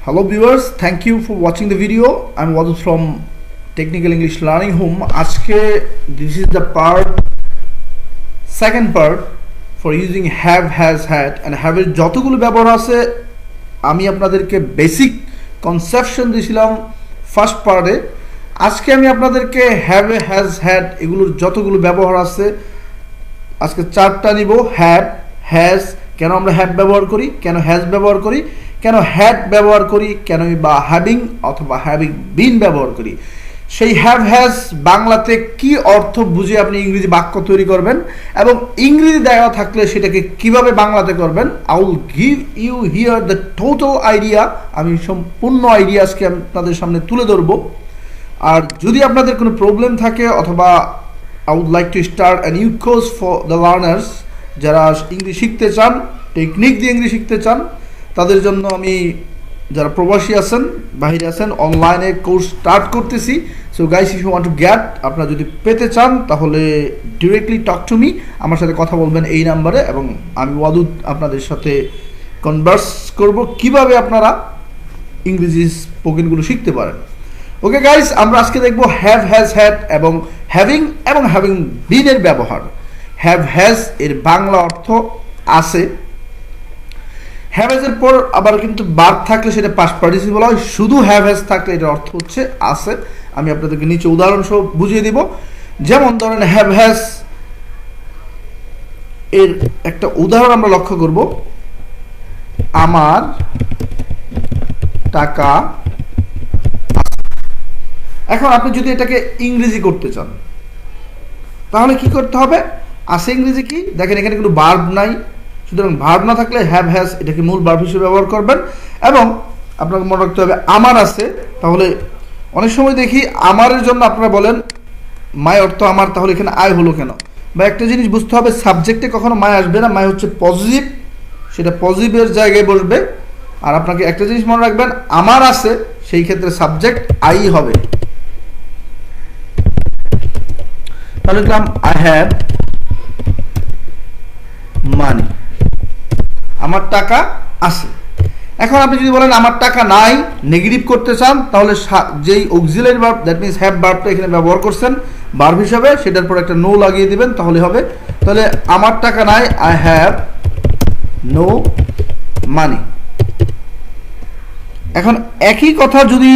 Hello viewers, thank you for watching the video. I'm Wadud from Technical English Learning Home. This is the second part for using have, has, had and have এর যতগুলো ব্যবহার আছে আমি আপনাদেরকে basic conception দিয়েছিলাম first পার্টে। আজকে আমি আপনাদেরকে have, has, had এগুলোর যতগুলো ব্যবহার আছে আজকে চারটা নিব। have, has, কেন আমরা have ব্যবহার করি, কেন has ব্যবহার করি, কেন had ব্যবহার করি, কেন বা having অথবা having been ব্যবহার করি, সেই have has বাংলাতে কি অর্থ বুঝে আপনি ইংরেজি বাক্য তৈরি করবেন এবং ইংরেজি দেওয়া থাকলে সেটাকে কিভাবে বাংলাতে করবেন। I will give you here the total idea. আমি সম্পূর্ণ আইডিয়া আজকে আপনাদের সামনে তুলে ধরবো। আর যদি আপনাদের কোনো প্রবলেম থাকে অথবা I would like to start an new course for the learners, যারা ইংরেজি শিখতে চান, টেকনিক দিয়ে ইংরেজি শিখতে চান, তাদের জন্য আমি যারা প্রবাসী আছেন, বাইরে আছেন, অনলাইনে কোর্স স্টার্ট করতেছি। So guys, if you want to get, আপনারা যদি পেতে চান তাহলে ডিরেক্টলি টক টু মি, আমার সাথে কথা বলবেন এই নাম্বারে এবং আমি ওয়াদুদ আপনাদের সাথে কনভার্স করব কিভাবে আপনারা ইংরেজি স্পোকেনগুলো শিখতে পারেন। ওকে গাইস, আমরা আজকে দেখব হ্যাভ, হ্যাজ, হ্যাড এবং হ্যাভিং বিন এর ব্যবহার। হ্যাভ, হ্যাজ এর বাংলা অর্থ আছে। হ্যাভ হ্যাজ এর পর আবার কিন্তু ভার্ব থাকলে সেটা পাস্ট পার্টিসিপল হয়, শুধু হ্যাভ হ্যাজ থাকলে এর অর্থ হচ্ছে আছে। আমি আপনাদেরকে নিচে উদাহরণ সহ বুঝিয়ে দিব। যেমন ধরেন হ্যাভ হ্যাজ এর একটা উদাহরণ আমরা লক্ষ্য করব, আমার টাকা। এখন আপনি যদি এটাকে ইংরেজি করতে চান তাহলে কি করতে হবে? আছে ইংরেজি কি দেখেন, এখানে কোনো ভার্ব নাই, সুতরাং ভার্ব না থাকলে হ্যাভ হ্যাজ এটাকে মূল ভার্ব হিসেবে ব্যবহার করবেন। এবং আপনাকে মনে রাখতে হবে আমার আছে, তাহলে অনেক সময় দেখি আমারের জন্য আপনারা বলেন মাই অর্থ আমার, তাহলে এখানে আই হলো কেন? বা একটা জিনিস বুঝতে হবে, সাবজেক্টে কখনো মাই আসবে না, মাই হচ্ছে পজিটিভ, সেটা পজিটিভের জায়গায় বসবে। আর আপনাকে একটা জিনিস মনে রাখবেন, আমার আছে, সেই ক্ষেত্রে সাবজেক্ট আই হবে। তাহলে লিখলাম আই হ্যাভ মানি, আমার টাকা আছে। এখন আপনি যদি বলেন আমার টাকা নাই, নেগেটিভ করতে চান, তাহলে যেই auxiliary verb, that means have ভার্বটা এখানে ব্যবহার করছেন ভার্ব হিসাবে, সেটার পর একটা নো লাগিয়ে দিবেন, তাহলে হবে। তাহলে আমার টাকা নাই, আই হ্যাভ নো মানি। এখন একই কথা যদি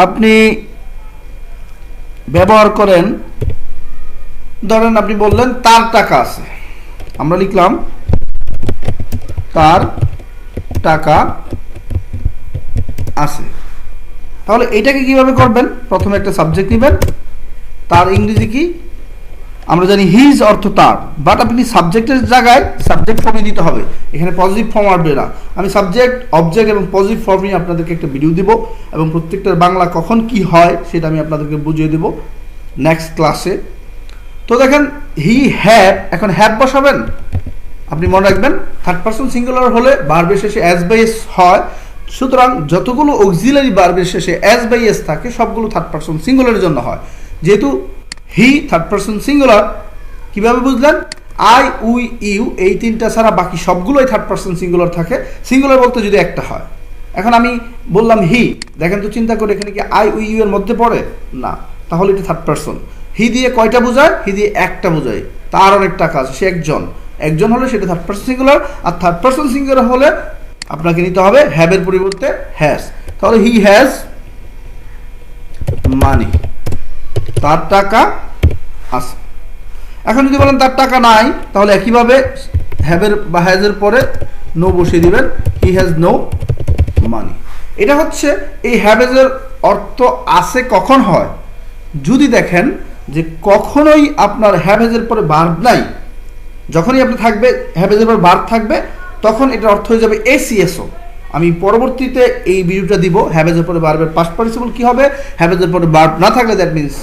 আপনি ব্যবহার করেন, ধরেন আপনি বললেন তার টাকা আছে, আমরা লিখলাম তার টাকা আছে। তাহলে এটাকে কিভাবে করবেন? প্রথমে একটা সাবজেক্ট নেবেন, তার ইংরেজি কি আমরা জানি হিজ অর্থ তার, বাট আপনি সাবজেক্টের জায়গায় সাবজেক্ট ফর্মে দিতে হবে, এখানে পজিটিভ ফর্ম আসবে না। আমি সাবজেক্ট, অবজেক্ট এবং পজিটিভ ফর্ম নিয়ে আপনাদেরকে একটা ভিডিও দিব এবং প্রত্যেকটার বাংলা কখন কি হয় সেটা আমি আপনাদেরকে বুঝিয়ে দেব নেক্সট ক্লাসে। তো দেখেন হি হ্যাভ, এখন হ্যাভ বসাবেন, আপনি মনে রাখবেন থার্ড পারসন সিঙ্গুলার হলে ভার্বের শেষে অ্যাজ বাই এস হয়, সুতরাং যতগুলো অক্সিলারি ভার্বের শেষে অ্যাজ বাই এস থাকে সবগুলো থার্ড পারসন সিঙ্গুলারের জন্য হয়। যেহেতু হি থার্ড পারসন সিঙ্গুলার, কিভাবে বুঝলেন? আই, উই, ইউ এই তিনটা ছাড়া বাকি সবগুলোই থার্ড পারসন সিঙ্গুলার থাকে। সিঙ্গুলার বলতে যদি একটা হয়, এখন আমি বললাম হি, দেখেন তো চিন্তা করে এখানে কি আই, উই, ইউ এর মধ্যে পড়ে না, তাহলে এটা থার্ড পারসন। হি দিয়ে কয়টা বোঝায়? হি দিয়ে একটা বোঝায়, তার অনেক টাকা আছে, সে একজন হলে সেটা থার্ড পারসন সিঙ্গুলার। আর থার্ড পারসন সিঙ্গুলার হলে আপনাকে নিতে হবে হ্যাভ এর পরিবর্তে হ্যাজ। তাহলে হি হ্যাজ মানি, তার টাকা আছে। এখন যদি বলেন তার টাকা নাই, তাহলে একইভাবে হ্যাভ এর বা হ্যাজ এর পরে নো বসিয়ে দিবেন, হি হ্যাজ নো মানি। এটা হচ্ছে এই হ্যাভ এর অর্থ আছে কখন হয়? যদি দেখেন যে কখনোই আপনার হ্যাভ এর পরে ভার্ব নাই, যখনই আপনি থাকবে হ্যাভ এর পর ভার্ব থাকবে, তখন এটার অর্থ হয়ে যাবে এসিএসও। আমি পরবর্তীতে এই ভিডিওটা দিব হ্যাভ এর পরে ভার্বের পাস্ট পার্টিসিপল কি হবে। হ্যাভ এর পরে ভার্ব না থাকলে, দ্যাট মিনস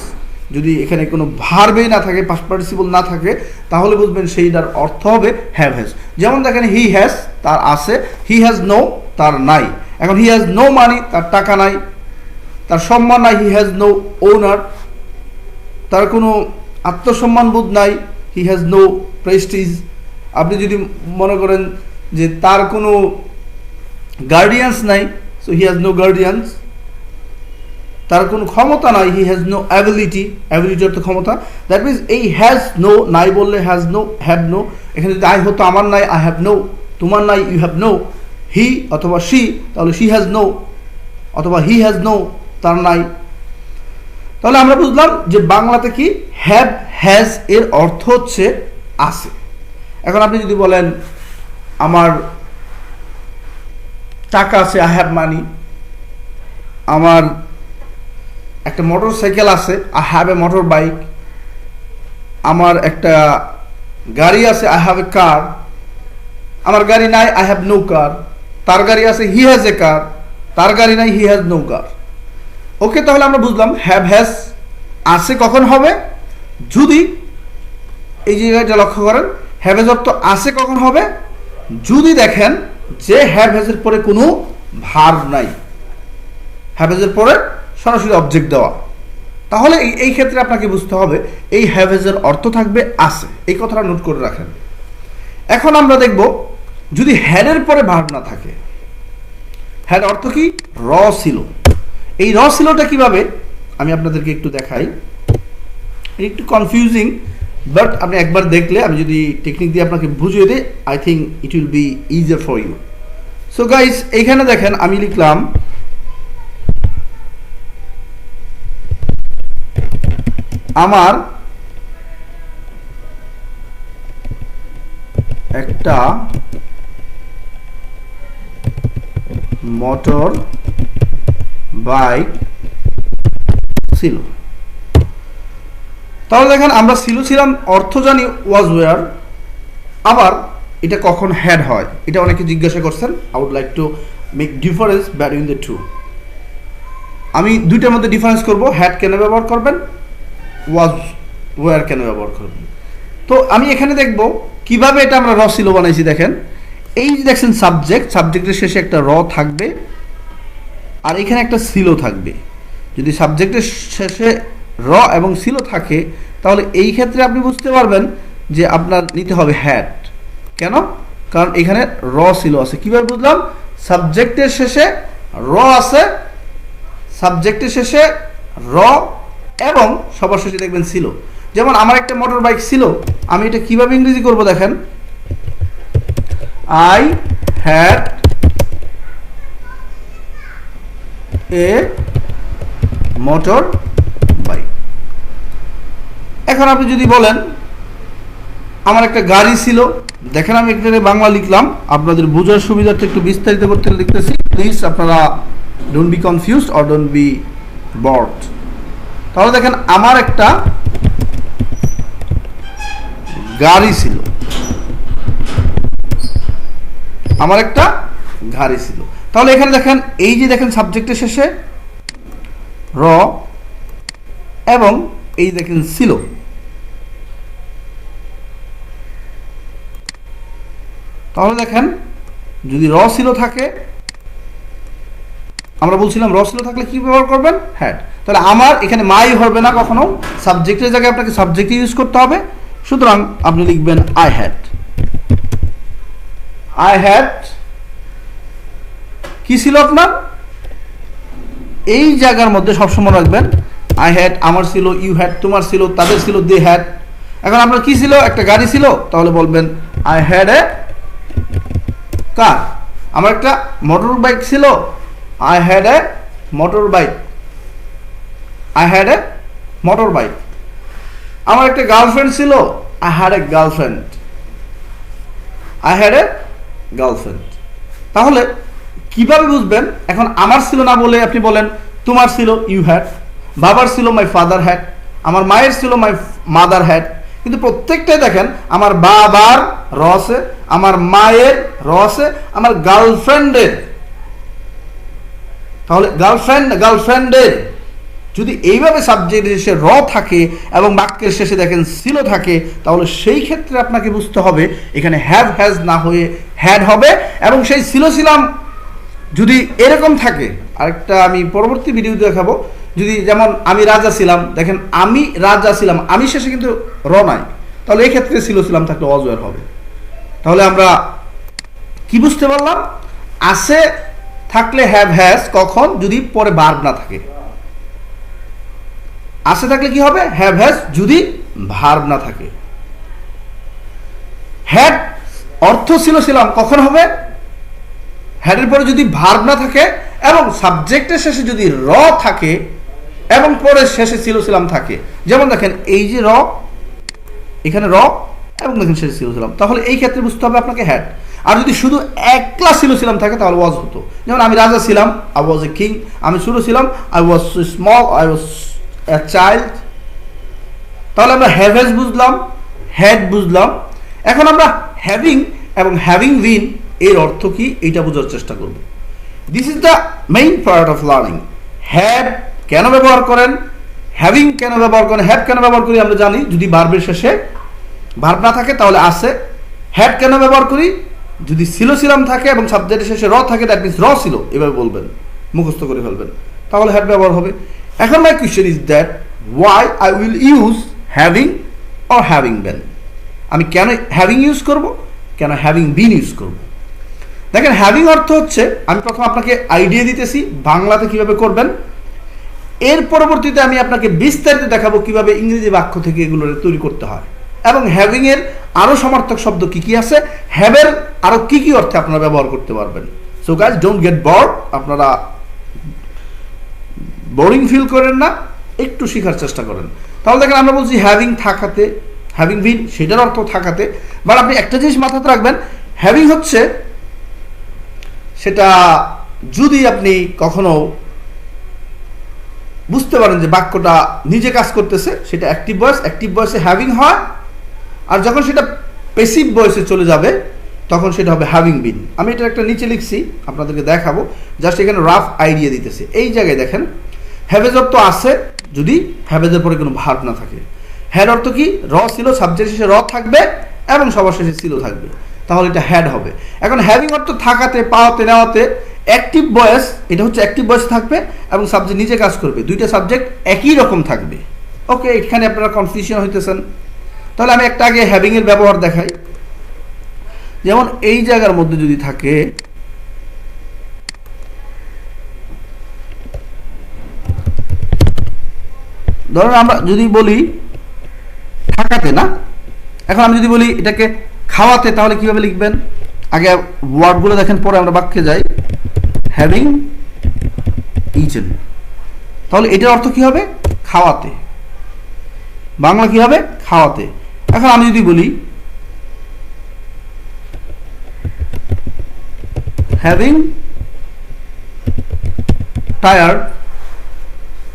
যদি এখানে কোনো ভার্বই না থাকে, পাস্ট পার্টিসিপল না থাকে, তাহলে বুঝবেন সেইটার অর্থ হবে হ্যাভ হ্যাজ। যেমন দেখেন হি হ্যাজ, তার আছে, হি হ্যাজ নো, তার নাই। এখন হি হ্যাজ নো মানি, তার টাকা নাই, তার সম্মান নাই, হি হ্যাজ নো ওনার, তার কোনো আত্মসম্মান বোধ নাই, হি হ্যাজ নো প্রেস্টিজ। আপনি যদি মনে করেন যে তার কোনো গার্ডিয়ান্স নাই, so he has no guardians, তার কোনো ক্ষমতা নাই, he has no ability, ability অর্থ ক্ষমতা। দ্যাট মিনস এই হ্যাজ নো নাই বললে হ্যাজ নো, হ্যাভ নো, এখানে যদি আই হতো আমার নাই আই হ্যাভ নো, তোমার নাই ইউ হ্যাভ নো, হি অথবা শি তাহলে শি হ্যাজ নো, অথবা হি হ্যাজ নো তার নাই। তাহলে আমরা বুঝলাম যে বাংলাতে কি হ্যাভ হ্যাজ এর অর্থ হচ্ছে আছে। এখন আপনি যদি বলেন আমার টাকা আছে, আই হ্যাভ মানি, আমার একটা মোটর সাইকেল আছে, I have a motor bike, আমার একটা গাড়ি আছে, আই হ্যাভ এ কার, আমার গাড়ি নাই, আই হ্যাভ নো কার, তার গাড়ি আছে, হি হ্যাজ এ কার, তার গাড়ি নাই, হি হ্যাজ নো কার। ওকে, তাহলে আমরা বুঝলাম হ্যাভ হ্যাজ আছে কখন হবে, যদি এই জায়গাটা লক্ষ্য করেন, হ্যাভ হ্যাজ অর্থ আছে কখন হবে, যদি দেখেন যে হ্যাভ হ্যাজের পরে কোনো ভার্ব নাই, হ্যাভ হ্যাজের পরে সরাসরি অবজেক্ট দেওয়া, তাহলে এই ক্ষেত্রে আপনাকে বুঝতে হবে এই হ্যাভ হ্যাজের অর্থ থাকবে আছে। এই কথাটা নোট করে রাখেন। এখন আমরা দেখব যদি হ্যাডের পরে ভার্ব না থাকে, হ্যাড অর্থ কি র ছিল। এই র ছিলটা কিভাবে আমি আপনাদেরকে একটু দেখাই, একটু কনফিউজিং, বাট আপনি একবার দেখলে, আমি যদি টেকনিক দিয়ে আপনাকে বুঝিয়ে দিই, I think it will be easier for you. So guys, এইখানে দেখেন আমি লিখলাম আমার একটা মোটর বাইক ছিল। তাহলে দেখেন আমরা ছিলাম অর্থ জানি ওয়াজ ওয়্যার, আবার এটা কখন হ্যাড হয় এটা অনেকে জিজ্ঞাসা করছেন। I would like to make difference between the two. আমি দুইটার মধ্যে ডিফারেন্স করব, হ্যাড কেন ব্যবহার করবেন, ওয়াজ ওয়্যার কেন ব্যবহার করবেন। তো আমি এখানে দেখব কিভাবে এটা আমরা র ছিল বানাইছি। দেখেন এই যে দেখছেন সাবজেক্ট, সাবজেক্টের শেষে একটা র থাকবে আর এখানে একটা ছিল থাকবে। যদি সাবজেক্টের শেষে র এবং ছিল থাকে তাহলে এই ক্ষেত্রে আপনি বুঝতে পারবেন যে আপনার নিতে হবে হ্যাড। কেন? কারণ এখানে র ছিল আছে। কিভাবে বুঝলাম? সাবজেক্টের শেষে র আছে, সাবজেক্টের শেষে র এবং সবার শেষে দেখবেন ছিল। যেমন আমার একটা মোটর বাইক ছিল, আমি এটা কিভাবে ইংরেজি করব দেখেন, I had a motor bike. এখন আপনি যদি বলেন আমার একটা গাড়ি ছিল, দেখেন আমি এখানে বাংলা লিখলাম, আপনাদের বোঝার সুবিধার্থে একটু বিস্তারিত করতে লিখতেছি, প্লিজ আপনারা don't be confused or don't be board. তাহলে দেখেন আমার একটা গাড়ি ছিল, আমার একটা গাড়ি ছিল। তাহলে এখানে দেখেন এই যে দেখেন সাবজেক্টের শেষে র এবং এই দেখেন ছিল। তাহলে দেখেন যদি র ছিল থাকে, আমরা বলছিলাম র ছিল থাকলে কি ব্যবহার করবেন? হ্যাড। তাহলে আমার এখানে মাই হবে না কখনো, সাবজেক্টের জায়গায় আপনাকে সাবজেক্ট ইউজ করতে হবে। সুতরাং আপনি লিখবেন আই হ্যাড। আই হ্যাড কি ছিল আপনার? এই জায়গার মধ্যে সবসময় রাখবেন আই হ্যাড, আমার ছিল, ইউ হ্যাড তোমার ছিল, তাদের ছিল, দে হ্যাড। এখন আপনার কি ছিল? একটা গাড়ি ছিল, তাহলে বলবেন আই হ্যাড এ কার। আমার একটা মোটর বাইক ছিল, I had a motor bike. I had a motor bike. আমার একটা গার্লফ্রেন্ড ছিল, I had a girlfriend. I had a girlfriend. তাহলে কিভাবে বুঝবেন? এখন আমার ছিল না বলে আপনি বলেন তোমার ছিল, ইউ হ্যাড। বাবার ছিল, মাই ফাদার হ্যাড। আমার মায়ের ছিল, মাই মাদার হ্যাড। কিন্তু প্রত্যেকটাই দেখেন আমার বাবার র আছে, আমার মায়ের র আছে, আমার গার্লফ্রেন্ডের। তাহলে গার্লফ্রেন্ডের যদি এইভাবে সাবজেক্টের শেষে র থাকে এবং বাক্যের শেষে দেখেন ছিল থাকে, তাহলে সেই ক্ষেত্রে আপনাকে বুঝতে হবে এখানে হ্যাভ হ্যাজ না হয়ে হ্যাড হবে। এবং সেই ছিলাম যদি এরকম থাকে, আরেকটা আমি পরবর্তী ভিডিওতে দেখাবো, যদি যেমন আমি রাজা ছিলাম, দেখেন আমি রাজা ছিলাম, আমি শেষে কিন্তু র নাই, তাহলে এই ক্ষেত্রে ছিলাম থাকলে অজয়ের হবে। তাহলে আমরা কি বুঝতে পারলাম? আছে থাকলে হ্যাভ হ্যাজ কখন, যদি পরে ভার্ব না থাকে। আসে থাকলে কি হবে, হ্যাভ হ্যাজ, যদি ভার্ব না থাকে। হ্যাড অর্থ ছিল ছিলাম কখন হবে, হ্যাডের পরে যদি ভার্ব না থাকে এবং সাবজেক্টের শেষে যদি র থাকে এবং পরে শেষে ছিল ছিলাম থাকে। যেমন দেখেন এই যে র, এখানে র এবং দেখেন শেষে ছিল ছিলাম, তাহলে এই ক্ষেত্রে বুঝতে হবে আপনাকে হ্যাড। আর যদি শুধু একলা ছিল ছিলাম থাকে তাহলে ওয়াজ হতো। যেমন আমি রাজা ছিলাম, আই ওয়াজ এ কিং। আমি ছোট ছিলাম, I was small, I was a child. তাহলে আমরা হ্যাভ হ্যাজ বুঝলাম, হ্যাড বুঝলাম। এখন আমরা হ্যাভিং এবং হ্যাভিং বিন এর অর্থ কি এইটা বোঝার চেষ্টা করব। This is the main part of learning. Had কেন ব্যবহার করেন, হ্যাভিং কেন ব্যবহার করেন, হ্যাভ কেন ব্যবহার করি আমরা জানি, যদি ভার্বের শেষে ভার্ব না থাকে তাহলে আসে। হ্যাড কেন ব্যবহার করি, যদি ছিল ছিলাম থাকে এবং সাবজেক্টের শেষে র থাকে, দ্যাট মিনস র ছিল, এভাবে বলবেন, মুখস্থ করে ফেলবেন, তাহলে হ্যাড ব্যবহার হবে। এখন my question is that why I will use having or having been. আমি কেন হ্যাভিং ইউজ করব, কেন হ্যাভিং বিন ইউজ করব। দেখেন হ্যাভিং অর্থ হচ্ছে, আমি প্রথম আপনাকে আইডিয়া দিতেছি বাংলাতে কিভাবে করবেন, এর পরবর্তীতে আমি আপনাকে বিস্তারিত দেখাবো কিভাবে ইংরেজি বাক্য থেকে এগুলো তৈরি করতে হয় এবং হ্যাভিং এর আরো সমার্থক শব্দ কি কি আছে, হ্যাভের আরো কি কি অর্থে আপনারা ব্যবহার করতে পারবেন। So guys, don't get board, আপনারা বোরিং ফিল করেন না, একটু শেখার চেষ্টা করেন। তাহলে দেখেন আমরা বলছি হ্যাভিং থাকাতে, হ্যাভিং বিন সেটার অর্থ থাকাতে। বাট আপনি একটা জিনিস মাথাতে রাখবেন, হ্যাভিং হচ্ছে সেটা যদি আপনি কখনো বুঝতে পারেন যে বাক্যটা নিজে কাজ করতেছে, সেটা অ্যাক্টিভ ভয়েস, অ্যাক্টিভ ভয়েসে হ্যাভিং হয়। আর যখন সেটা প্যাসিভ ভয়েসে চলে যাবে তখন সেটা হবে হ্যাভিং বিন। আমি এটা একটা নিচে লিখছি, আপনাদেরকে দেখাবো, জাস্ট এখানে রাফ আইডিয়া দিতেছে। এই জায়গায় দেখেন হ্যাভেজ অর্থ আছে যদি হ্যাভেজের পরে কোনো ভার্ব না থাকে। হ্যাড অর্থ কি, র ছিল, সাবজেক্ট শেষে র থাকবে এবং সবার শেষে ছিল থাকবে, তাহলে এটা হ্যাড হবে। এখন হ্যাভিং অর্থ থাকাতে, পাওয়াতে, নেওয়াতে, অ্যাক্টিভ ভয়েস, এটা হচ্ছে অ্যাক্টিভ ভয়েস থাকবে এবং সাবজেক্ট নিজে কাজ করবে, দুইটা সাবজেক্ট একই রকম থাকবে। ওকে, এখানে আপনারা কনফিউশন হইতেছেন। তাহলে আমি একটা আগে হ্যাভিং এর ব্যবহার দেখাই। যেমন এই জায়গার মধ্যে যদি থাকে, ধরুন আমরা যদি বলি থাকাতে না, এখন আমি যদি বলি এটাকে খাওয়াতে, তাহলে কিভাবে লিখবেন, আগে ওয়ার্ডগুলো দেখেন, পরে আমরা বাক্যে যাই। হ্যাভিং ইটেন, তাহলে এটার অর্থ কি হবে, খাওয়াতে, বাংলা কি হবে, খাওয়াতে। এখন আমি যদি বলি হ্যাভিং টায়ার্ড,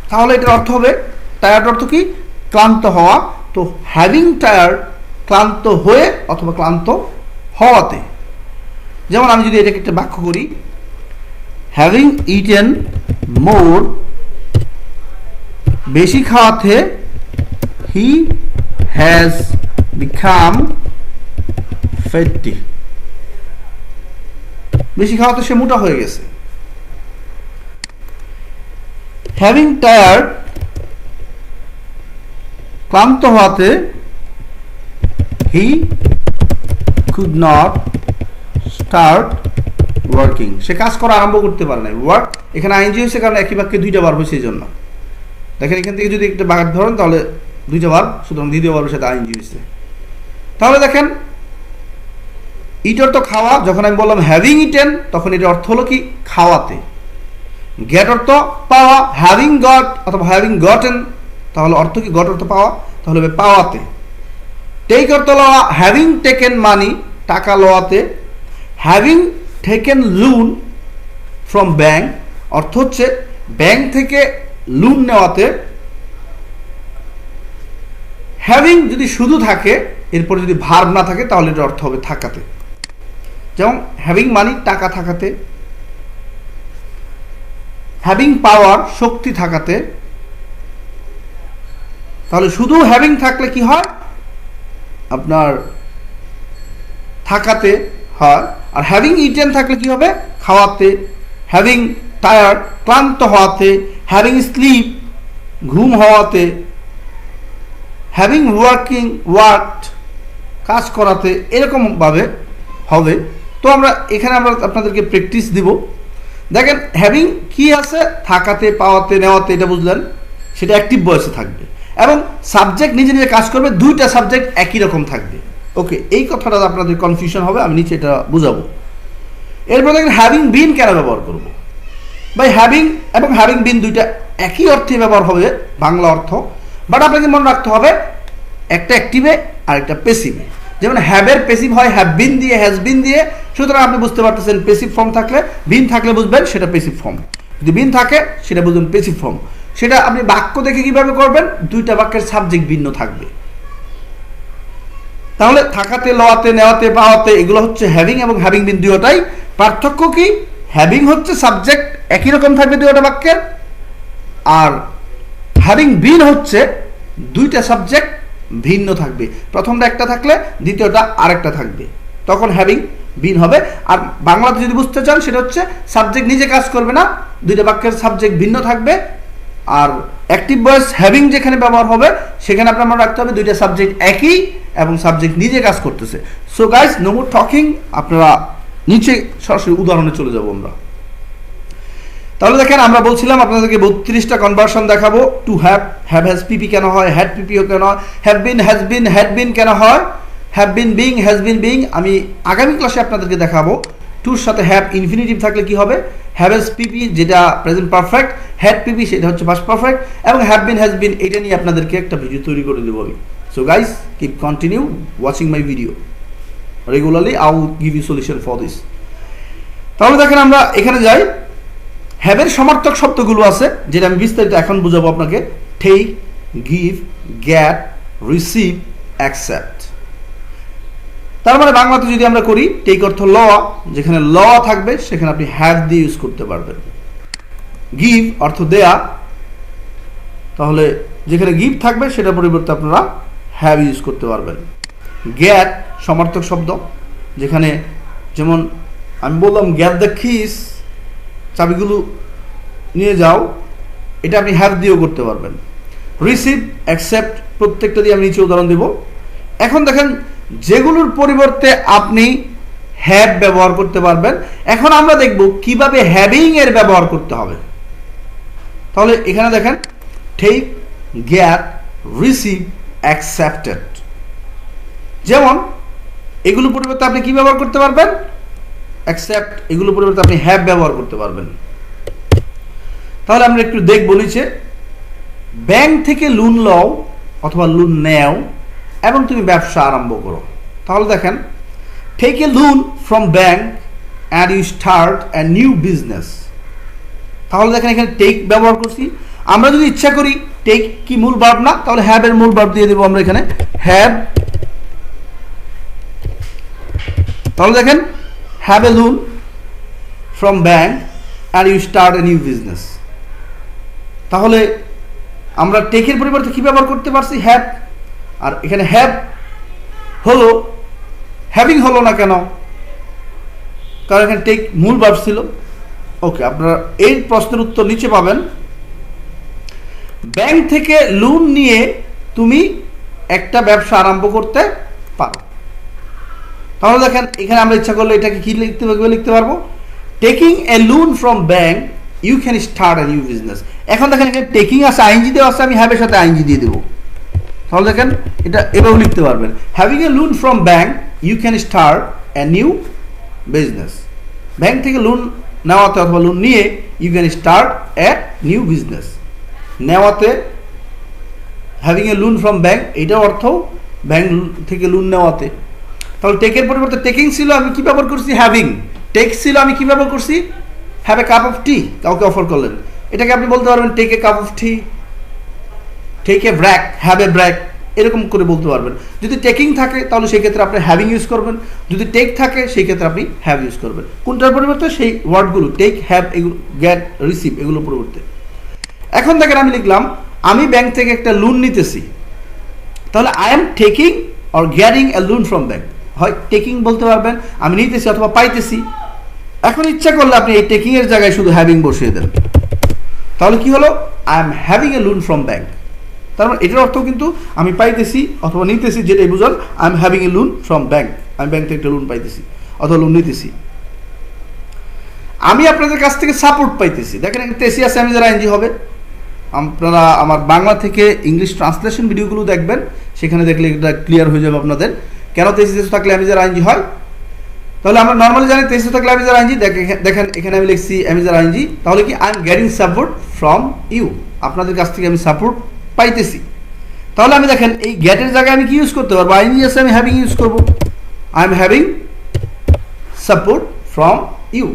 তাহলে এটার অর্থ হবে, টায়ার্ড অর্থ কি, ক্লান্ত হওয়া। তো হ্যাভিং টায়ার্ড, ক্লান্ত হয়ে অথবা ক্লান্ত হওয়াতে। যেমন আমি যদি এটাকে একটা বাক্য করি, হ্যাভিং ইটেন মোর, বেশি খাওয়াতে, হি হ্যাজ বিকাম ফ্যাটি, বেশি খাওয়াতে সে মোটা হয়ে গেছে। হ্যাভিং টায়ার্ড, ক্লান্ত হওয়াতে, he could not start working, সে কাজ করা আরম্ভ করতে পারে নাই। ওয়ার্ক এখানে আইনজি হয়েছে কারণ একই বাক্যে দুইটা বার হয়েছে, এই জন্য দেখেন এখান থেকে যদি একটা বাঘ ধরেন তাহলে দুইটা বার, সুতরাং দ্বিতীয় বারের সাথে আইনজি হয়েছে। তাহলে দেখেন ইটার তো খাওয়া, যখন আমি বললাম হ্যাভিং ইটেন তখন এটার অর্থ হলো কি, খাওয়াতে। গেট অর্থ পাওয়া, হ্যাভিং গট অথবা হ্যাভিং গটেন, তাহলে অর্থ কি, গট অর্থ পাওয়া, তাহলে হবে পাওয়াতে। টেক অর্থ লওয়া, হ্যাভিং টেকেন মানি, টাকা লওয়াতে। Having taken loan from bank, অর্থ হচ্ছে ব্যাংক থেকে লোন নেওয়াতে। হ্যাভিং যদি শুধু থাকে, এরপরে যদি ভার্ব না থাকে তাহলে এটার অর্থ হবে থাকাতে। যেমন হ্যাভিং মানি, টাকা থাকাতে। হ্যাভিং পাওয়ার, শক্তি থাকাতে। তাহলে শুধু হ্যাভিং থাকলে কি হয়, আপনার থাকাতে হয়। আর হ্যাভিং ইটেন থাকলে কি হবে, খাওয়াতে। হ্যাভিং টায়ার্ড, ক্লান্ত হওয়াতে। হ্যাভিং স্লিপ, ঘুম হওয়াতে। হ্যাভিং ওয়ার্কিং, ওয়ার্কড, কাজ করাতে, এরকমভাবে হবে। তো আমরা এখানে আমরা আপনাদেরকে প্র্যাকটিস দিব। দেখেন হ্যাভিং কি আছে, থাকাতে, পাওয়াতে, নেওয়াতে, এটা বুঝলেন, সেটা অ্যাক্টিভ ভয়েসে থাকবে এবং সাবজেক্ট নিজে নিজে কাজ করবে, দুইটা সাবজেক্ট একই রকম থাকবে। ওকে, এই কথাটা আপনাদের কনফিউশন হবে, আমি নিচে এটা বুঝাবো। এরপর দেখেন হ্যাভিং বিন কেন ব্যবহার করব। ভাই হ্যাভিং এবং হ্যাভিং বিন দুইটা একই অর্থে ব্যবহার হবে, বাংলা অর্থ, বাট আপনাকে মনে রাখতে হবে একটা অ্যাক্টিভে আর একটা পেসিভে। যেমন হ্যাভের পেসিভ হয় হ্যাভ বিন দিয়ে, হ্যাজ বিন দিয়ে, সুতরাং আপনি বুঝতে পারতেছেন পেসিভ ফর্ম থাকলে, বিন থাকলে বুঝবেন সেটা পেসিভ ফর্ম, যদি বিন থাকে সেটা বুঝবেন পেসিভ ফর্ম। সেটা আপনি বাক্য দেখে কিভাবে করবেন, দুইটা বাক্যের সাবজেক্ট ভিন্ন থাকবে। তাহলে থাকাতে, লওয়াতে, নেওয়াতে, পাওয়াতে, এগুলো হচ্ছে হ্যাভিং এবং হ্যাভিং বিন দুটোটাই। পার্থক্য কি, হ্যাভিং হচ্ছে সাবজেক্ট একই রকম থাকবে দুইটা বাক্যের, আর হ্যাভিং বিন হচ্ছে দুইটা সাবজেক্ট ভিন্ন থাকবে, প্রথমটা একটা থাকলে দ্বিতীয়টা আরেকটা থাকবে, তখন হ্যাভিং বিন হবে। আর বাংলাতে যদি বুঝতে চান সেটা হচ্ছে সাবজেক্ট নিজে কাজ করবে না, দুইটা বাক্যের সাবজেক্ট ভিন্ন থাকবে। আর অ্যাক্টিভ ভয়েস হ্যাভিং যেখানে ব্যবহার হবে সেখানে আপনার মনে রাখতে হবে দুইটা সাবজেক্ট একই এবং সাবজেক্ট নিজে কাজ করতেছে। So guys, no more talking, আপনারা নিচে সরাসরি উদাহরণে চলে যাব আমরা। তাহলে দেখেন আমরা বলছিলাম আপনাদেরকে 32টা কনভার্সন দেখাবো। টু হ্যাভ, হ্যাভ হ্যাজ পিপি কেন হয়, হ্যাড পিপিও কেন হয়, have been, has bin, had been কেন হয়, have been being, has been being আমি আগামী ক্লাসে আপনাদেরকে দেখাবো। টুর সাথে হ্যাভ ইনফিনিটিভ থাকলে কি হবে, হ্যাভ হ্যাজ পিপি যেটা প্রেজেন্ট পারফেক্ট, হ্যাড পিপি সেটা হচ্ছে পাস্ট পারফেক্ট, এবং হ্যাভ বিন, হ্যাজ বিন এটা নিয়ে আপনাদেরকে একটা ভিডিও তৈরি করে দেবো আমি। So guys, keep continue watching my video regularly, I will give you solution for this. তাহলে দেখেন আমরা এখানে যাই। হ্যাভের সমার্থক শব্দগুলো আছে যেটা আমি বিস্তারিত এখন বুঝাবো আপনাকে। Take, give, get, receive, accept. তার মানে বাংলাতে যদি আমরা করি, টেক অর্থ লওয়া, যেখানে লওয়া থাকবে সেখানে আপনি হ্যাভ দিয়ে ইউজ করতে পারবেন। গিভ অর্থ দেয়া, তাহলে যেখানে গিভ থাকবে সেটার পরিবর্তে আপনারা হ্যাভ ইউজ করতে পারবেন। গেট সমার্থক শব্দ, যেখানে যেমন আমি বললাম গেট দ্য কিস, চাবিগুলো নিয়ে যাও, এটা আপনি হ্যাভ দিয়েও করতে পারবেন। রিসিভ, অ্যাকসেপ্ট, প্রত্যেকটা দিয়ে আমি নিচে উদাহরণ দেব। এখন দেখেন যেগুলোর পরিবর্তে আপনি হ্যাভ ব্যবহার করতে পারবেন। এখন আমরা দেখব কিভাবে হ্যাভিং এর ব্যবহার করতে হবে। তাহলে এখানে দেখেন টেক, গেট, রিসিভ, অ্যাকসেপ্টেড। যেমন এগুলোর পরিবর্তে আপনি কি ব্যবহার করতে পারবেন, অ্যাকসেপ্ট, এগুলোর পরিবর্তে আপনি হ্যাভ ব্যবহার করতে পারবেন। তাহলে আমরা একটু দেখব নিচে। ব্যাংক থেকে লোন লও অথবা লোন নেও এবং তুমি ব্যবসা আরম্ভ করো। তাহলে দেখেন take a loan from bank and you start a new business. তাহলে দেখেন এখানে টেক ব্যবহার করছি। আমরা যদি ইচ্ছা করি, টেক কি মূল ভার্ব না, তাহলে হ্যাভ এর মূল ভার্ব দিয়ে দেবো আমরা এখানে হ্যাভ। তাহলে দেখেন have a loan from bank and you start a new business। তাহলে আমরা টেকের পরিবর্তে কি ব্যবহার করতে পারছি, হ্যাভ। আর এখানে হ্যাভ হলো, হ্যাভিং হলো না কেন, কারণ এখানে টেক মূল ভার্ব ছিল। ওকে, আপনারা এই প্রশ্নের উত্তর নিচে পাবেন। ব্যাংক থেকে লোন নিয়ে তুমি একটা ব্যবসা আরম্ভ করতে পারো। তাহলে দেখেন এখানে আমরা ইচ্ছা করলে এটাকে কি লিখতে পারবো, taking a loan from bank you can start a new business. এখন দেখেন এখানে টেকিং আছে, আইএনজি দেওয়া আছে, আমি হ্যাভের সাথে আইএনজি দিয়ে দেবো। তাহলে দেখেন এটা এভাবে লিখতে পারবেন, having a loan from bank you can start a new business. Bank থেকে লোন নেওয়াতে অথবা লোন নিয়ে you can start a new business. নেওয়াতে having a loan from bank, এটার অর্থ ব্যাংক থেকে লোন নেওয়াতে। তাহলে টেকের পরিবর্তে টেকিং ছিল, আমি কি ব্যবহার করছি, হ্যাভিং। টেক ছিল, আমি কি ব্যবহার করছি, have a cup of tea, কাউকে অফার করলেন, এটাকে আপনি বলতে পারবেন take a cup of tea, take a break, have a break, এরকম করে বলতে পারবেন। যদি টেকিং থাকে তাহলে সেই ক্ষেত্রে আপনি হ্যাভিং ইউজ করবেন, যদি টেক থাকে সেই ক্ষেত্রে আপনি হ্যাভ ইউজ করবেন। কোনটার পরিবর্তে, সেই ওয়ার্ডগুলো টেক, হ্যাভ, এগুলো, গেট, রিসিভ, এগুলোর পরিবর্তে। এখন দেখেন আমি লিখলাম আমি ব্যাংক থেকে একটা লোন নিতেছি। তাহলে I am taking or getting a loan from bank, হয় টেকিং বলতে পারবেন, আমি নিতেছি অথবা পাইতেছি। এখন ইচ্ছা করলে আপনি এই টেকিং এর জায়গায় শুধু হ্যাভিং বসিয়ে দেন। তাহলে কি হলো, I am having a loan from bank. তার মানে এটার অর্থ কিন্তু আমি পাইতেছি অথবা নিতেছি, যেটাই বুঝান I am having a loan from bank, আমি ব্যাংক থেকে একটা লোন পাইতেছি অথবা লোন নিতেছি। আমি আপনাদের কাছ থেকে সাপোর্ট পাইতেছি। দেখেন তেসিয়াস আমি যারা এনজি হবে, আপনারা আমার বাংলা থেকে ইংলিশ ট্রান্সলেশন ভিডিওগুলো দেখবেন, সেখানে দেখলে এটা ক্লিয়ার হয়ে যাবে আপনাদের কেন তেসিয়াস থাকলে আমি যারা এনজি হয়। তাহলে আমরা নর্মালি জানি তেসিয়াস থাকলে আমি যারা এনজি, দেখেন এখানে আমি লিখছি আমি যারা এনজি, তাহলে কি I am getting support from you, আপনাদের কাছ থেকে আমি সাপোর্ট পাইতেছি। তাহলে আমি দেখেন এই গেটের জায়গায় আমি কি ইউজ করতে পারবো, আইএনজি আছে আমি হ্যাভিং ইউজ করবো, I am having support from you,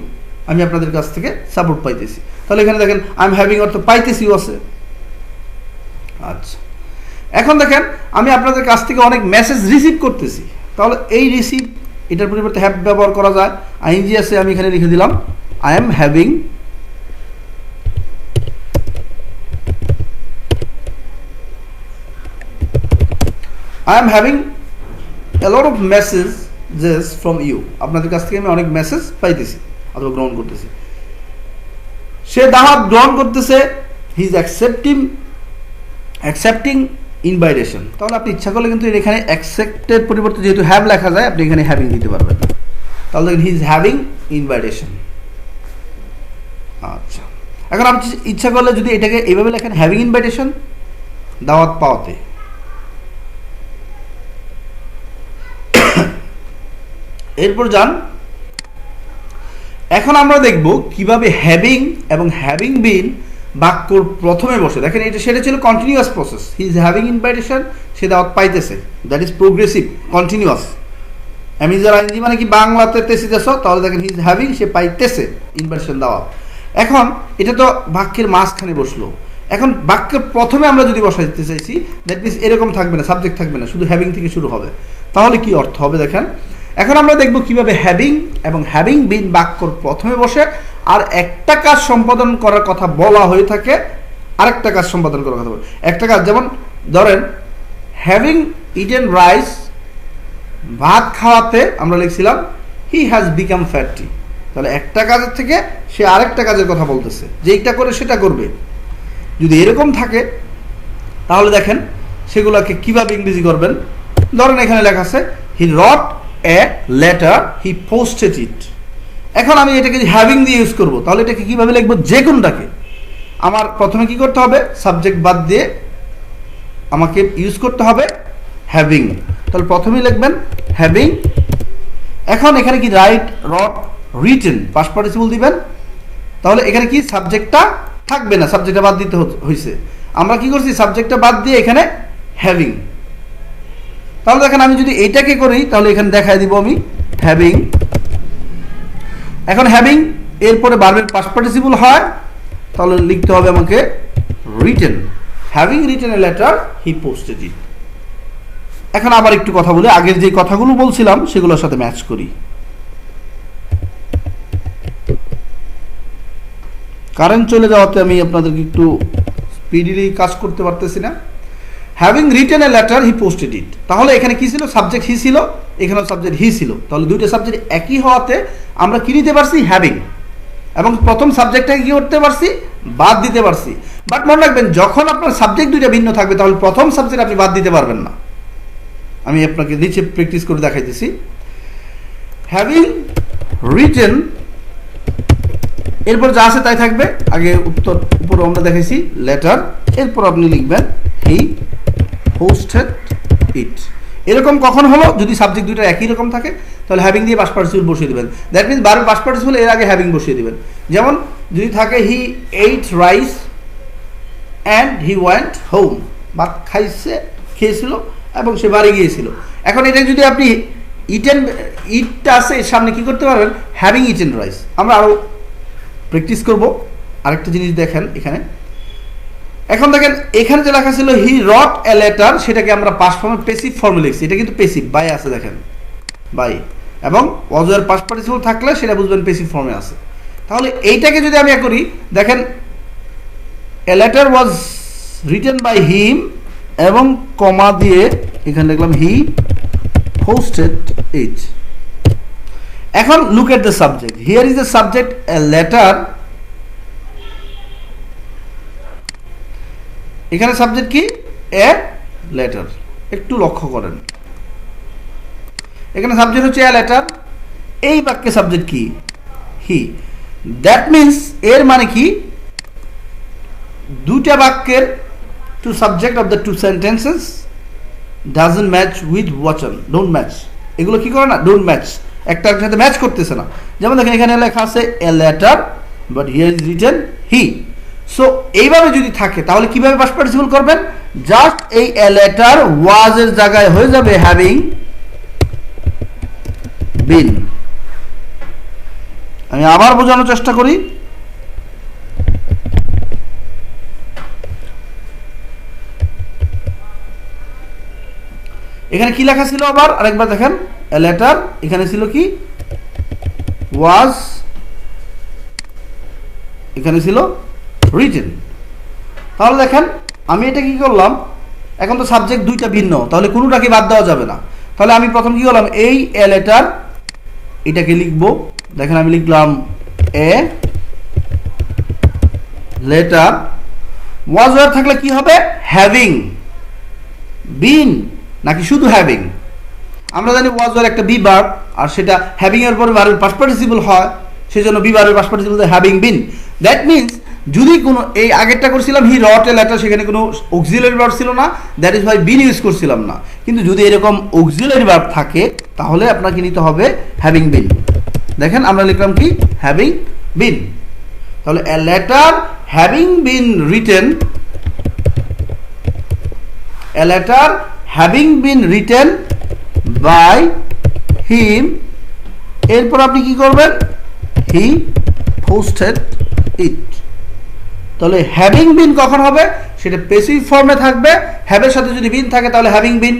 আমি আপনাদের কাছ থেকে সাপোর্ট পাইতেছি। তাহলে এখানে দেখেন আই এম হ্যাভিং অর্থ পাইতেছিও আছে। আচ্ছা, এখন দেখেন আমি আপনাদের কাছ থেকে অনেক মেসেজ রিসিভ করতেছি, তাহলে এই রিসিভ এটার পরিবর্তে হ্যাভ ব্যবহার করা যায়। আইএনজি আছে আমি এখানে লিখে দিলাম I am having a lot of messages from you, আপনাদের কাছ থেকে আমি অনেক মেসেজ পাইতেছি অথবা গ্রহণ করতেছি। সে দাওয়াত গ্রহণ করতেছে, হি ইজ অ্যাকসেপ্টিং ইনভাইটেশন। তাহলে আপনি ইচ্ছা করলে কিন্তু এখানে অ্যাকসেপ্টের পরিবর্তে যেহেতু হ্যাভ লেখা যায়, আপনি এখানে হ্যাভিং দিতে পারবেন। তাহলে দেখেন হি ইজ হ্যাভিং ইনভাইটেশন। আচ্ছা, এখন আপনি ইচ্ছা করলে যদি এটাকে এইভাবে লেখেন হ্যাভিং ইনভাইটেশন, দাওয়াত পাওয়াতে। এরপর যান, এখন আমরা দেখব কিভাবে হ্যাভিং এবং হ্যাভিং বিন বাক্যর প্রথমে বসে। দেখেন এটা সেটা ছিল continuous process, he is having invitation, সে দাওয়াত পাইতেছে, দ্যাট ইজ প্রোগ্রেসিভ কন্টিনিউয়াস। আমি যারা আইনজি মানে কি বাংলাতে তেসিতেছ, তাহলে দেখেন হি ইজ হ্যাভিং, সে পাইতেছে ইনভাইটেশন দাওয়াত। এখন এটা তো বাক্যের মাঝখানে বসলো, এখন বাক্যের প্রথমে আমরা যদি বসাইতে চাইছি, দ্যাট মিনস এরকম থাকবে না, সাবজেক্ট থাকবে না, শুধু হ্যাভিং থেকে শুরু হবে। তাহলে কি অর্থ হবে দেখেন, এখন আমরা দেখব কিভাবে হ্যাভিং এবং হ্যাভিং বিন বাক্যর প্রথমে বসে আর একটা কাজ সম্পাদন করার কথা বলা হয়ে থাকে, আরেকটা কাজ সম্পাদন করার কথা বলে। একটা কাজ যেমন ধরেন হ্যাভিং ইটেন রাইস, ভাত খাওয়াতে আমরা লিখছিলাম হি হ্যাজ বিকাম ফ্যাটি। তাহলে একটা কাজের থেকে সে আরেকটা কাজের কথা বলতেছে, যে এইটা করে সেটা করবে। যদি এরকম থাকে তাহলে দেখেন সেগুলোকে কিভাবে ইংরেজি করবেন। ধরেন এখানে লেখা আছে হি রট এ লেটার, হি পোস্টেড ইট। এখন আমি এটাকে হ্যাভিং দিয়ে ইউজ করব, তাহলে এটাকে কিভাবে লিখবো, যে কোনটাকে আমার প্রথমে কি করতে হবে, সাবজেক্ট বাদ দিয়ে আমাকে ইউজ করতে হবে হ্যাভিং। তাহলে প্রথমেই লিখবেন হ্যাভিং। এখন এখানে কি রাইট, রট, রিটেন, পাস্ট পার্টিসিপল দিবেন। তাহলে এখানে কি সাবজেক্টটা থাকবে না, সাবজেক্টটা বাদ দিতে হয়েছে। আমরা কি করছি, সাবজেক্টটা বাদ দিয়ে এখানে হ্যাভিং। তাহলে দেখেন আমি যদি এইটাকে করি তাহলে এখানে দেখাই দিব আমি হ্যাভিং। এখন হ্যাভিং এরপরে ভার্বের পাস্ট পার্টিসিপল হয়, তাহলে লিখতে হবে আমাকে written, having written a letter, he posted it. এখন আবার একটু কথা বলি, আগের যে কথাগুলো বলছিলাম সেগুলোর সাথে ম্যাচ করি। কারেন্ট চলে যাওয়াতে আমি আপনাদেরকে একটু স্পিডিলি কাজ করতে পারতেছি না। Having written a letter, he posted it. তাহলে এখানে কি ছিল, সাবজেক্ট হি ছিল, এখানে সাবজেক্ট হি ছিল। তাহলে দুইটা সাবজেক্ট একই হওয়াতে আমরা কি নিতে পারছি, হ্যাভিং, এবং প্রথম সাবজেক্টটাকে কি করতে পারছি, বাদ দিতে পারছি। বাট মনে রাখবেন যখন আপনার সাবজেক্ট দুইটা ভিন্ন থাকবে তাহলে প্রথম সাবজেক্ট আপনি বাদ দিতে পারবেন না। আমি আপনাকে নিচে প্র্যাকটিস করে দেখাইতেছি। হ্যাভিং রিটেন, এরপর যা আছে তাই থাকবে, আগে উত্তর উপর আমরা দেখাইছি লেটার, এরপর আপনি লিখবেন হি পোস্টেড ইট। এরকম কখন হলো, যদি সাবজেক্ট দুইটা একই রকম থাকে তাহলে হ্যাভিং দিয়ে পাস্ট পার্টিসিপল বসিয়ে দিবেন। দ্যাট মিনস বারবার পাস্ট পার্টিসিপল এর আগে হ্যাভিং বসিয়ে দিবেন। যেমন যদি থাকে he ate rice and he went home, ভাত খেয়েছিল এবং সে বাড়ি গিয়েছিল। এখন এটা যদি আপনি ইটেন, ইটটা আছে এর সামনে কি করতে পারবেন, হ্যাভিং ইটেন রাইস। আমরা আরও প্র্যাকটিস করব। আরেকটা জিনিস দেখেন এখানে, এখন দেখেন এখানে যে লেখা ছিল হি রট এ লেটার, সেটাকে আমরা পাস্ট ফর্মে পেসিভ ফর্মে লিখছি। এটা কিন্তু পেসিভ, বাই আছে দেখেন বাই, এবং অজয়ের পাস্ট পার্টিসিপল থাকলে সেটা বুঝবেন পেসিভ ফর্মে আছে। তাহলে এইটাকে যদি আমি করি, দেখেন a letter was written by him এবং কমা দিয়ে এখানে লিখলাম হি পোস্টেড ইট। এখন look at the subject, here is the subject a letter. এখানে সাবজেক্ট কি, এ লেটার। একটু লক্ষ্য করেন, এখানে সাবজেক্ট হচ্ছে এ লেটার, এই বাক্যে সাবজেক্ট কি, হি। দ্যাট মিন্স এর মানে কি দুইটা বাক্যের two subject of the two sentences doesn't match with ওয়াচন, ডোন্ট ম্যাচ, এগুলো কি করে না, ডোন্ট ম্যাচ, একটার সাথে ম্যাচ করতেছে না। যেমন দেখেন এখানে লেখা আছে a letter but here is written he. So এইভাবে যদি থাকে তাহলে কিভাবে পাস্ট পার্টিসিপল করবেন, জাস্ট এই এ লেটার ওয়াজ এর জায়গায় হয়ে যাবে হ্যাভিং বিন। আমি আবার বোঝানোর চেষ্টা করি, এখানে কি লেখা ছিল আবার আরেকবার দেখেন, এ লেটার, এখানে ছিল কি ওয়াজ, এখানে ছিল রিটেন। তাহলে দেখেন আমি এটা কি করলাম, এখন তো সাবজেক্ট দুইটা ভিন্ন, তাহলে কোনোটাকে বাদ দেওয়া যাবে না। তাহলে আমি প্রথম কি করলাম, এই এ লেটার এটাকে লিখব, দেখেন আমি লিখলাম এ লেটার, ওয়াজ ওয়ার থাকলে কি হবে, হ্যাভিং বিন নাকি শুধু হ্যাভিং। আমরা জানি ওয়াজ ওয়ার একটা বি ভার্ব, আর সেটা হ্যাভিং এর পরে ভার্বের পাস্ট পার্টিসিপল হয়, সেজন্য বি ভার্বের past participle having been. That means যদি কোনো, এই আগেরটা করছিলাম হি রট এ লেটার, সেখানে কোনো অক্সিলারি ভার্ব ছিল না, that is Y bin use করছিলাম না। কিন্তু যদি এরকম অক্সিলারি ভার্ব থাকে তাহলে আপনাকে নিতে হবে হ্যাভিং বিন। দেখেন আমরা লিখলাম কি হ্যাভিং বিন। তাহলে a letter having been written, a letter having been written by him, এরপর আপনি কি করবেন, হি পোস্টেড ইট। তাহলে হ্যাভিং বিন কখন হবে, সেটা প্যাসিভ ফর্মে থাকবে, হ্যাভের সাথে যদি বিন থাকে তাহলে হ্যাভিং বিন,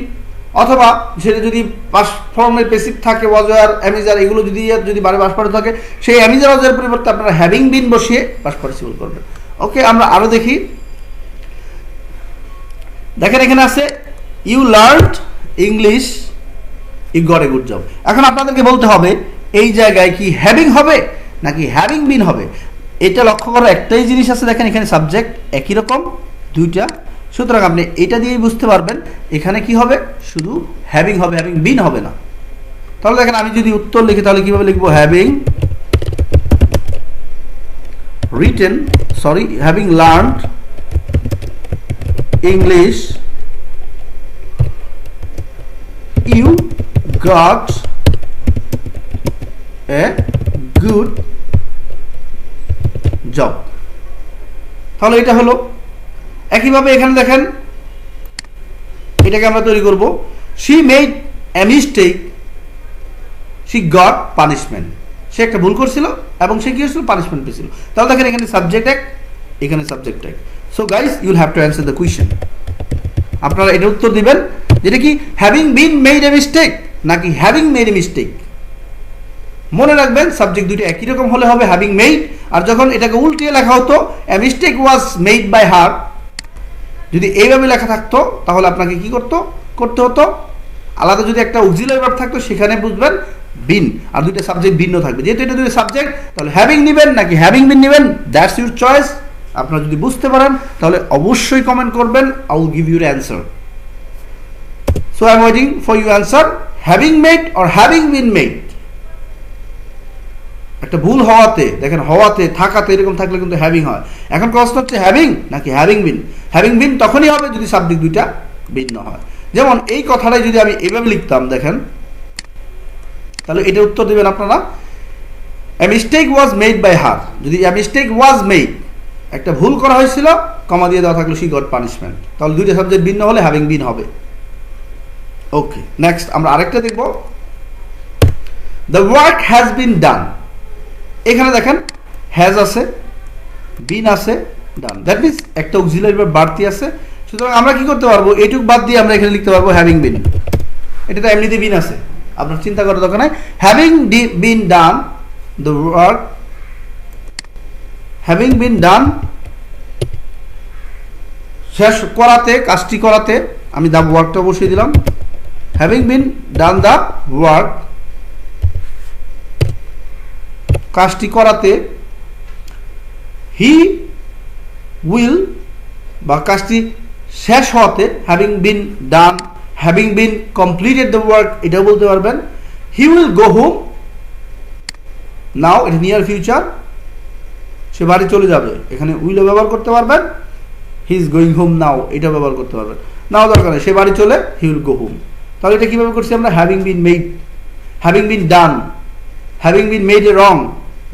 অথবা সেটা যদি পাস্ট ফর্মে প্যাসিভ থাকে ওয়াজ ওয়ার অ্যামিজার এগুলো যদি বারে পাস্ট পার্টিসিপল থাকে, সেই অ্যামিজার ওয়াজের পরিবর্তে আপনারা হ্যাভিং বিন বসিয়ে পাস্ট পার্টিসিপল করবেন। ওকে, আমরা আরো দেখি, দেখেন এখানে আছে you learned English you got a good job. এখন আপনাদেরকে বলতে হবে এই জায়গায় কি হ্যাভিং হবে নাকি হ্যাভিং বিন হবে। এটা লক্ষ্য করার একটাই জিনিস আছে, দেখেন এখানে সাবজেক্ট একই রকম দুইটা, সুতরাং আপনি এটা দিয়েই বুঝতে পারবেন এখানে কি হবে, শুধু হ্যাভিং হবে, হ্যাভিং বিন হবে না। তাহলে দেখেন আমি যদি উত্তর লিখি তাহলে কিভাবে লিখবো, having written, sorry having learned English you got a good job. তাহলে এটা হলো। একইভাবে এখানে দেখেন এটাকে আমরা তৈরি করব, she made a mistake she got punishment, সে একটা ভুল করছিল এবং সে কি হয়েছিল, পানিশমেন্ট পেয়েছিল। তাহলে দেখেন এখানে সাবজেক্ট এক, এখানে সাবজেক্ট এক। So guys you will have to answer the question. আপনারা এটা উত্তর দিবেন যেটা কি having been made a mistake নাকি হ্যাভিং মেড এ মিস্টেক। মনে রাখবেন সাবজেক্ট দুটো একই রকম হলে হবে হ্যাভিং মেড, আর যখন এটাকে উল্টিয়ে লেখা হতো a mistake was made by her, যদি এইভাবে লেখা থাকতো তাহলে আপনাকে কি করতে হতো, আলাদা যদি একটা অক্সিলারি ভার্ব থাকতো সেখানে বুঝবেন বিন, আর দুইটা সাবজেক্ট ভিন্ন থাকবে। যেহেতু এটা দুটো সাবজেক্ট তাহলে হ্যাভিং নেবেন নাকি হ্যাভিং বিন নেবেন, দ্যাটস ইউর চয়েস। আপনারা যদি বুঝতে পারেন তাহলে অবশ্যই কমেন্ট করবেন, I will give your answer. So I am waiting for your answer, having made or having been made. একটা ভুল হওয়াতে, দেখেন হওয়াতে থাকাতে এরকম থাকলে কিন্তু হ্যাভিং হয়। এখন প্রশ্ন হচ্ছে হ্যাভিং নাকি হ্যাভিং বিন। হ্যাভিং বিন তখনই হবে যদি সাবজেক্ট দুইটা ভিন্ন হয়। যেমন এই কথাটাই যদি আমি এভাবে লিখতাম, দেখেন তাহলে এটা উত্তর দিবেন আপনারা, a mistake was made by her. যদি এ মিস্টেক ওয়াজ মেড, একটা ভুল করা হয়েছিল, কমা দিয়ে দেওয়া থাকলো শি গট পানিশমেন্ট, তাহলে দুইটা সাবজেক্ট ভিন্ন হলে হ্যাভিং বিন হবে। ওকে, নেক্সট আমরা আরেকটা দেখব, দ্য ওয়ার্ক হ্যাজ বিন ডান। এখানে দেখেন হ্যাজ আছে, বিন আছে, ডান, দ্যাট মিন্স একটা অক্সিলারি ভার্ব বাড়তি আছে। সুতরাং আমরা কি করতে পারবো, এইটুক বাদ দিয়ে আমরা এখানে লিখতে পারবো হ্যাভিং বিন। এটা তো এমনিতে বিন আছে, আপনার চিন্তা করার দরকার নাই। Having been done the work, having been done শেষ করাতে, কাজটি করাতে, আমি দ্য ওয়ার্কটা বসিয়ে দিলাম, having been done the work, কাজটি করাতে, হি উইল বা কাজটি শেষ হওয়াতে, having been done, having been completed the work এটাও বলতে পারবেন। He will go home now, এটা নিয়ার ফিউচার, সে বাড়ি চলে যাবে, এখানে উইলও ব্যবহার করতে পারবেন, he is going home now এটা ব্যবহার করতে পারবেন, নাও দরকার নেই, সে বাড়ি চলে হি উইল গো হোম। তাহলে এটা কীভাবে করছি আমরা, having been made, having been done, having been made a wrong,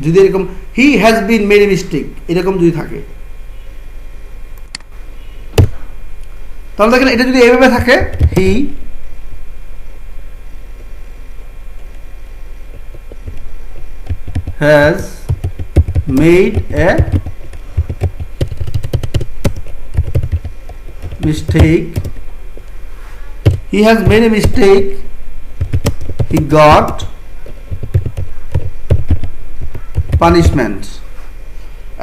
যদি এরকম he has been made a mistake এরকম যদি থাকে, তাহলে দেখেন এটা যদি এইভাবে থাকে, he has made a mistake, he has made a mistake, he got punishment।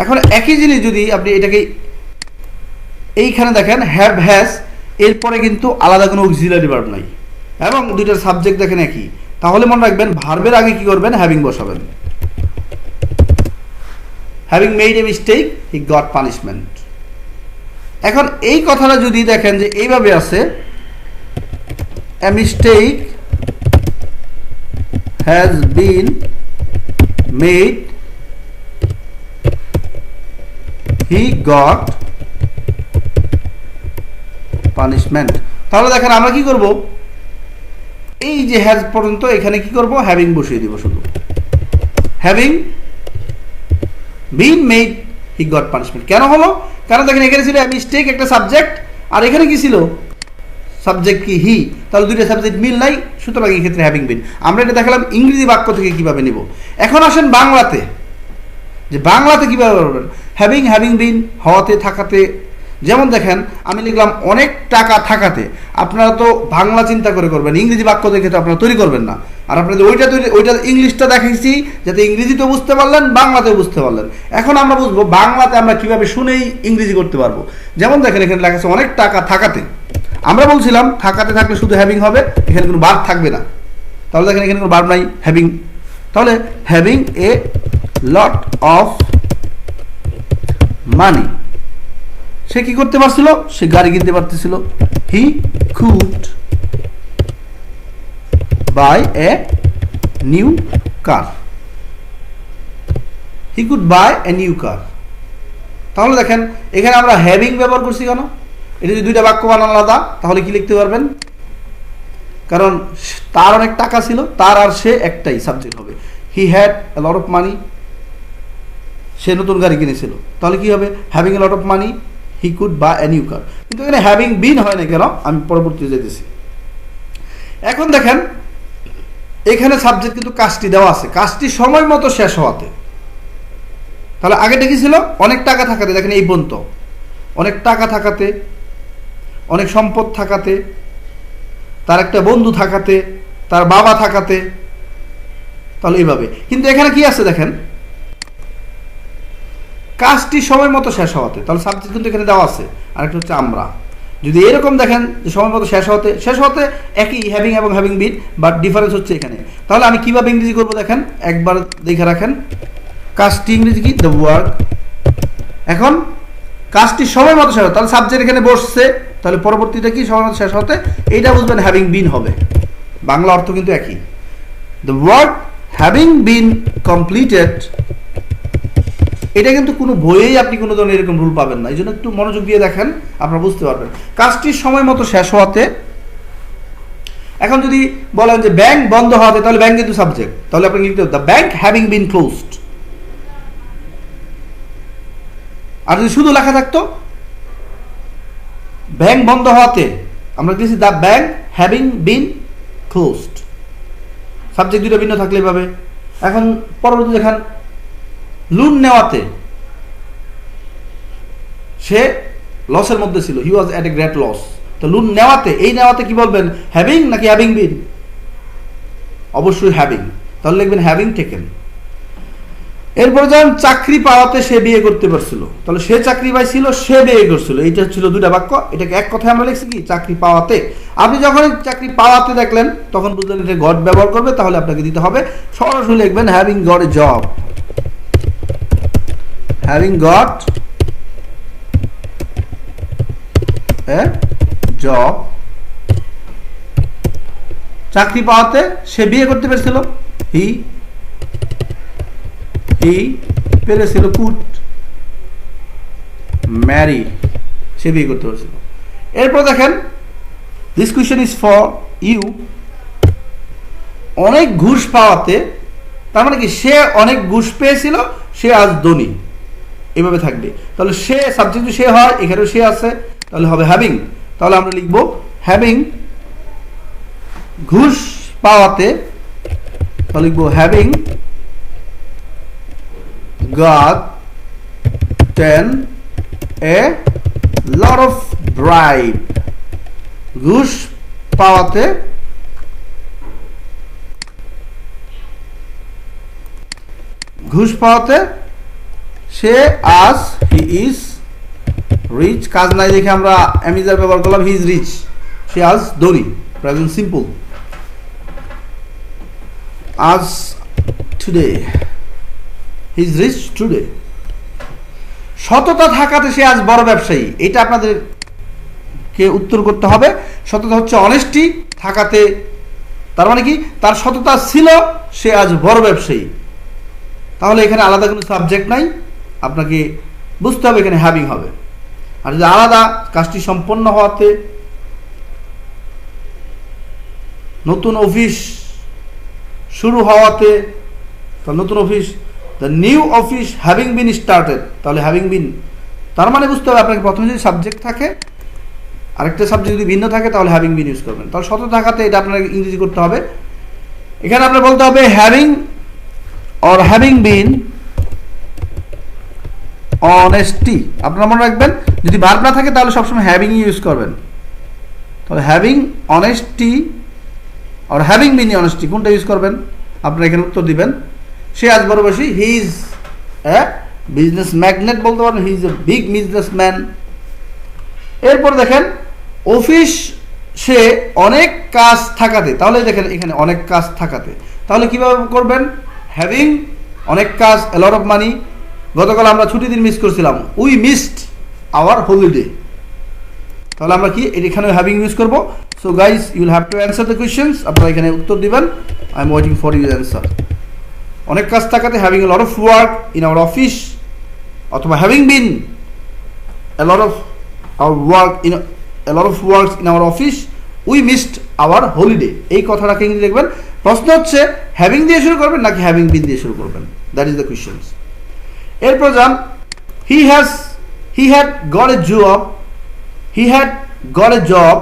এখন একই জিনিস যদি আপনি এটাকে এইখানে দেখেন হ্যাভ হ্যাজ, এরপরে কিন্তু আলাদা কোনো অক্সিলারি ভার্ব নাই এবং দুইটার সাবজেক্ট দেখেন একই, তাহলে মনে রাখবেন ভার্বের আগে কি করবেন, হ্যাভিং বসাবেন। Having made a mistake he got punishment. এখন এই কথাটা যদি দেখেন যে এইভাবে আছে, a mistake has been made he got punishment, তাহলে দেখেন আমরা কি করব, এই যে হ্যাজ পর্যন্ত এখানে কি করব, হ্যাভিং বসিয়ে দিব শুধু, having been made he got punishment. কেন হলো, কারণ দেখেন এখানে ছিল মিস্টেক একটা সাবজেক্ট, আর এখানে কি ছিল সাবজেক্ট কি হি, তাহলে দুইটা সাবজেক্ট মিল নাই, সুতরাং এই ক্ষেত্রে হ্যাভিং বিন। আমরা এটা দেখালাম ইংরেজি বাক্য থেকে কিভাবে নিব। এখন আসেন বাংলাতে, যে বাংলাতে কিভাবে বলবেন, হ্যাভিং, হ্যাভিং বিন, হওয়াতে থাকাতে। যেমন দেখেন আমি লিখলাম অনেক টাকা থাকাতে, আপনারা তো বাংলা চিন্তা করে করবেন, ইংরেজি বাক্য দেখে তো আপনারা তৈরি করবেন না। আর আপনাদের ওইটা ইংলিশটা দেখাইছি যাতে ইংরেজিতেও বুঝতে পারলেন, বাংলাতেও বুঝতে পারলেন। এখন আমরা বুঝবো বাংলাতে আমরা কিভাবে শুনেই ইংরেজি করতে পারবো। যেমন দেখেন এখানে লেখা আছে অনেক টাকা থাকাতে, আমরা বলছিলাম থাকাতে থাকলে শুধু হ্যাভিং হবে, এখানে কোনো ভার্ব থাকবে না। তাহলে দেখেন এখানে কোনো ভার্ব নাই, হ্যাভিং। তাহলে having a lot of money, সে কি করতে পারছিল, সে গাড়ি কিনতে পারতেছিল, he could buy a new car, he could buy a new car. তাহলে দেখেন এখানে আমরা হ্যাভিং ব্যবহার করছি কেন, এটা যদি দুইটা বাক্য বানানো আলাদা তাহলে কি লিখতে পারবেন, কারণ তার অনেক টাকা ছিল, তার আর সে একটাই সাবজেক্ট হবে, he had a lot of money, সে নতুন গাড়ি কিনেছিল, তাহলে কি হবে, having a lot of money he could buy a new কার। কিন্তু এখানে হ্যাভিং বিন হয় না কেন, আমি পরবর্তীতে যেতেছি। এখন দেখেন এখানে সাবজেক্ট কিন্তু কাজটি দেওয়া আছে, কাজটি সময় মতো শেষ হওয়াতে। তাহলে আগেটা কি ছিল, অনেক টাকা থাকাতে, দেখেন এই পর্যন্ত অনেক টাকা থাকাতে, অনেক সম্পদ থাকাতে, তার একটা বন্ধু থাকাতে, তার বাবা থাকাতে, তাহলে এইভাবে। কিন্তু এখানে কি আছে দেখেন, কাজটি সময় মতো শেষ হওয়াতে, তাহলে সাবজেক্ট কিন্তু এখানে দেওয়া আছে। আর একটা হচ্ছে আমরা, যদি এরকম দেখেন যে সময় মতো শেষ হতে একই হ্যাভিং এবং হ্যাভিং বিন, বাট ডিফারেন্স হচ্ছে এখানে। তাহলে আমি কিভাবে ইংরেজি করবো দেখেন, একবার দেখে রাখেন, কাজটি ইংরেজি কি, দ্য ওয়ার্ক। এখন কাজটি সময় মতো শেষ হতে, তাহলে সাবজেক্ট এখানে বসছে, তাহলে পরবর্তীটা কি সময় মতো শেষ হতে, এইটা বুঝবেন হ্যাভিং বিন হবে। বাংলা অর্থ কিন্তু একই, the work having been completed. এটা কিন্তু কোনো বইয়েই আপনি কোনো ধরনের এরকম রুল পাবেন না, এই জন্য একটু মনোযোগ দিয়ে দেখেন, আপনারা বুঝতে পারবেন। কাজটির সময় মতো শেষ হওয়াতে, এখন যদি বলেন যে ব্যাংক বন্ধ হওয়াতে, তাহলে ব্যাংক কিন্তু সাবজেক্ট, তাহলে আপনি লিখতে the bank having been closed. আর যদি শুধু লেখা থাকতো ব্যাংক বন্ধ হওয়াতে, আমরা দিয়েছি the bank having been closed, subject দুটো ভিন্ন থাকলে এভাবে। এখন পরবর্তী দেখেন লোন নেওয়াতে, সে লসের মধ্যে ছিল, হি ওয়াজ এট এ গ্রেট লস। তো লোন নেওয়াতে, এই নেওয়াতে কি বলবেন, হ্যাভিং নাকি হ্যাভিং বিন, অবশ্যই হ্যাভিং, তাহলে লিখবেন হ্যাভিং টেকেন। এরপরে যেমন চাকরি পাওয়াতে সে বিয়ে করতে পারছিল, তাহলে সে চাকরি পাইছিল, সে বিয়ে করছিল, এইটা ছিল দুইটা বাক্য, এটাকে এক কথায় আমরা লিখছি কি, চাকরি পাওয়াতে। আপনি যখন চাকরি পাওয়াতে দেখলেন তখন বুঝলেন এটা গট ব্যবহার করবে, তাহলে আপনাকে দিতে হবে সরাসরি লিখবেন having got a job, having got a job। চাকরি পাওয়াতে সে বিয়ে করতে পেরেছিল, হি পেরেছিল, কুড ম্যারি, সে বিয়ে করতে পারছিল। এরপর দেখেন this question is for you. অনেক ঘুষ পাওয়াতে, তার মানে কি সে অনেক ঘুষ পেয়েছিল, সে আজ ধনী, এভাবে থাকবে। তাহলে সে সাবজেক্ট সে হয়, এখানেও সে আছে, তাহলে হবে হ্যাভিং। তাহলে আমরা লিখব হ্যাভিং ঘুষ পাওয়াতে, তাহলে লিখব having gotten a lot of bribe, ঘুষ পাওয়াতে সে আজ হি ইজ রিচ, কাজ নাই দেখে আমরা অ্যামিজার ব্যবহার করলাম, হি ইজ রিচ, সে আজ ধনী, প্রেজেন্ট সিম্পল। আজ today, he is rich today. সততা থাকাতে সে আজ বড় ব্যবসায়ী, এটা আপনাদেরকে উত্তর করতে হবে। সততা হচ্ছে অনেস্টি থাকাতে, তার মানে কি তার সততা ছিল, সে আজ বড় ব্যবসায়ী। তাহলে এখানে আলাদা কোনো সাবজেক্ট নাই, আপনাকে বুঝতে হবে এখানে হ্যাভিং হবে। আর যদি আলাদা কাজটি সম্পন্ন হওয়াতে, নতুন অফিস শুরু হওয়াতে, তাহলে নতুন office, the new office having been started, তাহলে হ্যাভিং বিন, তার মানে বুঝতে হবে আপনাকে প্রথমে যদি সাবজেক্ট থাকে, আরেকটা সাবজেক্ট যদি ভিন্ন থাকে, তাহলে হ্যাভিং বিন ইউজ করবেন। তাহলে সততা থাকাতে এটা আপনাকে ইংরেজি করতে হবে। এখানে আপনার বলতে হবে having or having been honesty। আপনারা মনে রাখবেন যদি ভার্ব না থাকে তাহলে সবসময় হ্যাভিং ইউজ করবেন। তাহলে having honesty or having been honesty কোনটা ইউজ করবেন, আপনারা এখানে উত্তর দিবেন। সে আজ বড় বেশি, he is a business magnate বলতে পারেন, he is a big businessman. এরপর দেখেন অফিস সে অনেক কাজ থাকাতে, তাহলে দেখেন এখানে অনেক কাজ থাকাতে, তাহলে কিভাবে করবেন, হ্যাভিং অনেক কাজ, a lot of money। গতকাল আমরা ছুটি দিন মিস করছিলাম, উই মিসড আওয়ার হলিডে, তাহলে আমরা কি এখানে হ্যাভিং ইউজ করব। So guys you will have to answer the questions, আপনারা এখানে উত্তর দিবেন। I am waiting for your answer. অনেক কাজ থাকাতে having a lot of work in our office, অথবা having been a lot of works in our office, we missed our holiday। এই কথাটাকে ইংরেজি লিখবেন। প্রশ্ন হচ্ছে হ্যাভিং দিয়ে শুরু করবেন নাকি হ্যাভিং বিন দিয়ে শুরু করবেন, দ্যাট ইজ দ্য কোয়েশ্চেন্স। এরপর যান he had got a job।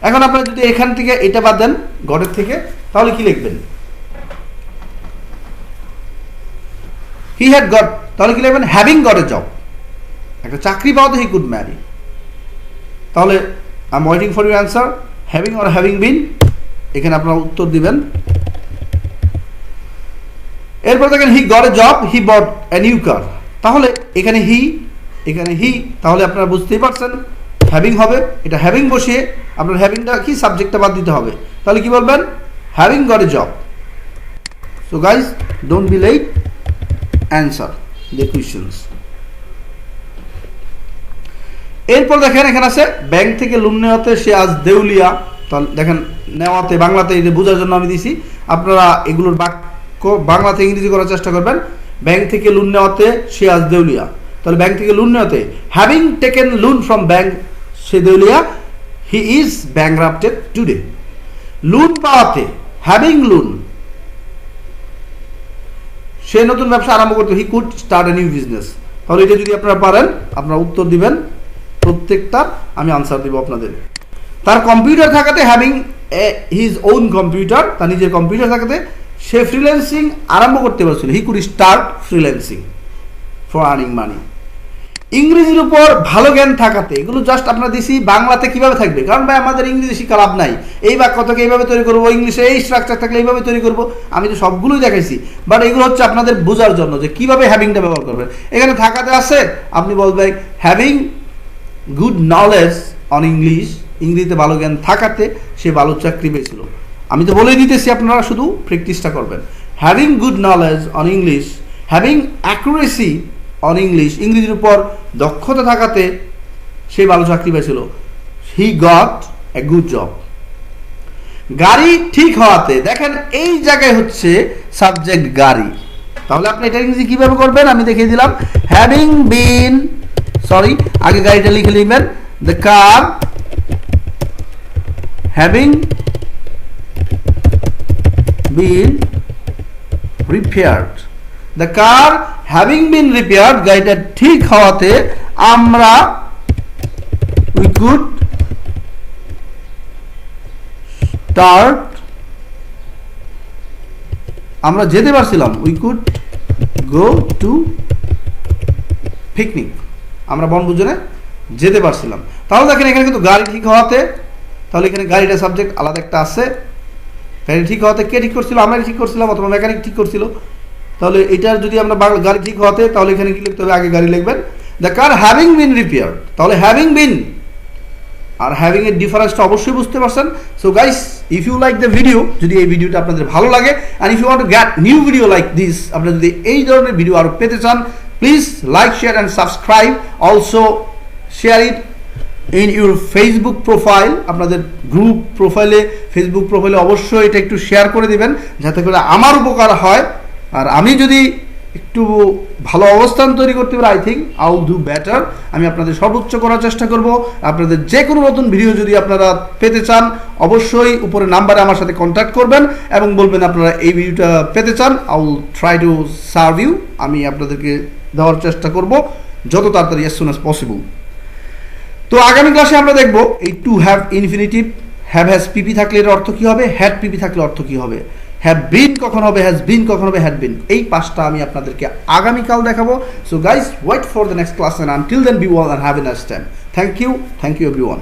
এখন আপনারা যদি এখান থেকে এটা বাদ দেন গটের থেকে, তাহলে কি লিখবেন, he had got, তাহলে কি লিখবেন হ্যাভিং গট এ জব, একটা চাকরি পাওয়াতে হি কুড ম্যারি। তাহলে I am waiting for your answer, having or having been, এখানে আপনারা উত্তর দিবেন। এরপর দেখেন he got a job, he bought a new car, তাহলে এখানে হি, তাহলে আপনারা বুঝতেই পারছেন হ্যাভিং হবে। এটা হ্যাভিং বসিয়ে আপনার হ্যাভিংটা কি সাবজেক্টটা বাদ দিতে হবে, তাহলে কি বলবেন having got a job. So guys don't be late, answer the questions. এরপর দেখেন এখানে আছে ব্যাংক থেকে লোন নেওয়াতে সে আজ দেউলিয়া, তাহলে দেখেন নেওয়াতে বাংলাতে এই যে বোঝার জন্য আমি দিছি, আপনারা এগুলোর বাক্য বাংলাতে ইংরেজি করার চেষ্টা করবেন। ব্যাংক থেকে লোন নেওয়াতে সে আজ দেউলিয়া, তাহলে ব্যাংক থেকে লোন নেওয়াতে having taken loan from bank, সে দেউলিয়া, he is bankrupted today. Loan পাওয়াতে হ্যাভিং লোন, সে নতুন ব্যবসা আরম্ভ করতে, he could start a new business. তাহলে এটা যদি আপনারা পারেন আপনারা উত্তর দিবেন, প্রত্যেকটা আমি আনসার দিব আপনাদের। তার কম্পিউটার থাকাতে হ্যাভিং হিজ ওন কম্পিউটার, তার নিজের কম্পিউটার থাকাতে সে ফ্রিল্যান্সিং আরম্ভ করতে পারছিল, হি could start freelancing for earning money. ইংরেজির উপর ভালো জ্ঞান থাকাতে, এগুলো জাস্ট আপনারা দিছি বাংলাতে কিভাবে থাকবে, কারণ ভাই আমাদের ইংরেজি শিক্ষা লাভ নাই, এই বাক্যটাকে এইভাবে তৈরি করবো, ইংলিশে এই স্ট্রাকচার থাকলে এইভাবে তৈরি করবো, আমি তো সবগুলোই দেখাইছি, বাট এগুলো হচ্ছে আপনাদের বোঝার জন্য যে কিভাবে হ্যাভিংটা ব্যবহার করবেন। এখানে থাকাতে আছে, আপনি বলবেন having good knowledge on English, ইংরেজিতে ভালো জ্ঞান থাকাতে সে ভালো চাকরি পেয়েছিল। আমি তো বলেই দিতেছি, আপনারা শুধু প্র্যাকটিসটা করবেন। Having good knowledge on English, having accuracy on English, ইংরেজির উপর দক্ষতা থাকাতে সে ভালো চাকরি পেয়েছিল, হি গট এ গুড জব। গাড়ি ঠিক হওয়াতে, দেখেন এই জায়গায় হচ্ছে সাবজেক্ট গাড়ি, তাহলে আপনি এটা ইংরেজি কিভাবে করবেন আমি দেখিয়ে দিলাম। হ্যাভিং বিন সরি, আগে গাড়িটা লিখে লিখবেন the car having been repaired. The car having been repaired, গাড়িটা ঠিক হওয়াতে আমরা উই কুড স্টার্ট, আমরা যেতে পারছিলাম, we could go to picnic, আমরা বনভোজনে যেতে পারছিলাম। তাহলে দেখেন এখানে কিন্তু গাড়ি ঠিক হওয়াতে, তাহলে এখানে গাড়িটা সাবজেক্ট আলাদা একটা আছে, গাড়ি ঠিক হওয়াতে কে ঠিক করছিল? আমরা ঠিক করছিলাম অথবা মেকানিক ঠিক করছিল। তাহলে এটার যদি আমরা গাড়ি ঠিক হওয়াতে, তাহলে এখানে কি লিখতে হবে? আগে গাড়ি লিখবেন the car having been repaired. তাহলে হ্যাভিং বিন আর হ্যাভিং এর ডিফারেন্সটা অবশ্যই বুঝতে পারছেন। So guys, if you like the video, যদি এই ভিডিওটা আপনাদের ভালো লাগে, and if you want to get new video like this, আপনারা যদি এই ধরনের ভিডিও আরো পেতে চান, please like, share and subscribe. Also share it in your Facebook profile, আপনাদের গ্রুপ প্রোফাইলে, ফেসবুক প্রোফাইলে অবশ্যই এটা একটু শেয়ার করে দিবেন, যাতে করে আমার উপকার হয়। আর আমি যদি একটু ভালো অবস্থান তৈরি করতে পারি, I think I will do better. আমি আপনাদের সর্বোচ্চ করার চেষ্টা করব। আপনাদের যে কোনো নতুন ভিডিও যদি আপনারা পেতে চান, অবশ্যই উপরে নাম্বারে আমার সাথে কন্ট্যাক্ট করবেন এবং বলবেন আপনারা এই ভিডিওটা পেতে চান। I will try to serve you, আমি আপনাদেরকে দেওয়ার চেষ্টা করব যত তাড়াতাড়ি, অ্যাজ সুন অ্যাজ পসিবল। তো আগামী ক্লাসে আমরা দেখব এই to have infinitive, have has PP থাকলে এর অর্থ কী হবে, হ্যাড পিপি থাকলে অর্থ কী হবে, হ্যাভ বিন কখন হবে, হ্যাজ বিন কখন হবে, হ্যাড বিন। এই পাঁচটা আমি আপনাদেরকে আগামীকাল দেখাবো। So guys, wait for the next class, and until then be well and have a nice time. Thank you everyone.